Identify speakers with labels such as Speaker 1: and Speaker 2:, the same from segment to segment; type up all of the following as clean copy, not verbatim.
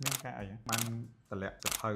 Speaker 1: មានការអីបានតម្លាក់សភៅ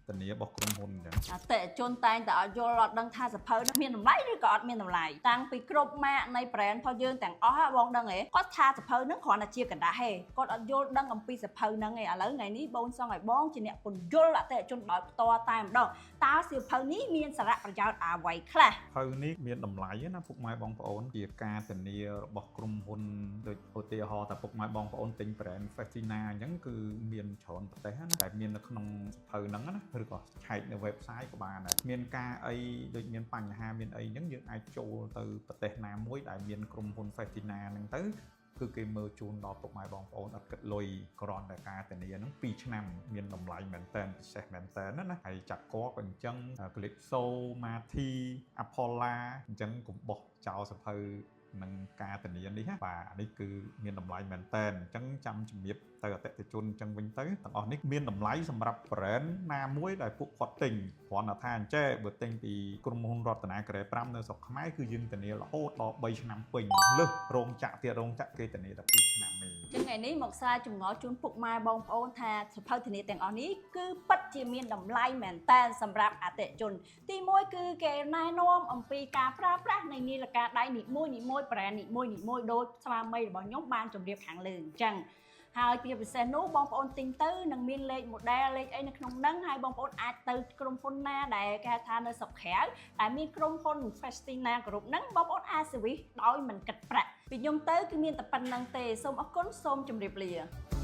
Speaker 1: ធានារបស់ក្រុមហ៊ុនអញ្ចឹង
Speaker 2: អតិថិជនតែងតែអត់យល់អត់ដឹងថាសភៅនោះមានតម្លៃឬក៏អត់មានតម្លៃតាំងពីគ្រប់ម៉ាកនៃ brand របស់យើងទាំងអស់បងដឹងទេគាត់ថាសភៅហ្នឹងគ្រាន់តែជាกระดาษទេគាត់អត់យល់ដឹងអំពីសភៅហ្នឹងទេឥឡូវថ្ងៃនេះបងសង្ឃឲ្យបងជាអ្នកពន្យល់អតិថិជនដោយផ្ទាល់តែម្ដងតើសៀវភៅនេះមានសារៈប្រយោជន៍អ្វីខ្លះ
Speaker 1: សភៅនេះមានតម្លៃណាពុកម៉ែបងប្អូនជាការធានារបស់ក្រុមហ៊ុនដូចឧទាហរណ៍ថាពុកម៉ែបងប្អូនទិញ brand Festina អញ្ចឹងគឺមានច្រើនប្រទេសណាតែមាននៅក្នុងសភៅហ្នឹងណាឬក៏ឆែកនៅ website ក៏បានដែរមានការអីដូចមានបញ្ហាមានអីអញ្ចឹងយើងអាចចូលទៅប្រទេសណាមួយដែលមានក្រុមហ៊ុន Festina ហ្នឹងទៅគឺគេមើលជូនដល់ពុកម៉ែបងប្អូនអត់គិតលុយគ្រាន់តែការធានាហ្នឹង2ឆ្នាំមានតម្លៃមែនតើពិសេសមែនតើណាហើយចាក់កក៏អញ្ចឹង Calypso Marti Apollo អញ្ចឹងកុំបោះចោលសភៅនឹងការធានានេះណាបាទនេះគឺមានតម្លៃមែនតើអញ្ចឹងចាំជំរាបទៅអតិថិជនអញ្ចឹងវិញទៅទាំងអស់នេះមានតម្លៃសម្រាប់ brand ណាមួយដែលពួកគាត់ទិញគ្រាន់តែថាអញ្ចេះបើទិញពីក្រុមហ៊ុនរតនាការ៉េ5នៅស្រុកខ្មែរគឺយើងធានារហូតដល់3ឆ្នាំពេញលើសរោងចក្រទៀតរោងចក្រគេធានាតែ2ឆ្នាំទេ
Speaker 2: ចឹងថ្ងៃនេះមកស្រាវចម្ងល់ជូនពុកម៉ែបងប្អូនថាសភៅធានាទាំងអស់នេះគឺពិតជាមានតម្លៃមែនតើសម្រាប់អតិថិជនទី1គឺគេណែនាំអំពីការប្រើប្រាស់នៃនាឡិកាដៃនីមួយៗ brand នីមួយៗដូចស្វាមីរបស់ខ្ញុំបានជម្រាបខាងលើអញ្ចឹងហើយពីពិសេសនោះបងប្អូនទិញទៅនឹងមានលេខ model លេខអីនៅក្នុងហ្នឹងហើយបងប្អូនអាចទៅក្រុមហ៊ុនណាដែលគេហៅថានៅស្រុកក្រៅតែមានក្រុមហ៊ុន Festina គ្រប់ហ្នឹងបងប្អូនអាច service ដោយមិនគិតប្រាក់ពីខ្ញុំទៅគឺមានតែប៉ុណ្្នឹងទេសូមអរគុណសូមជម្រាបលា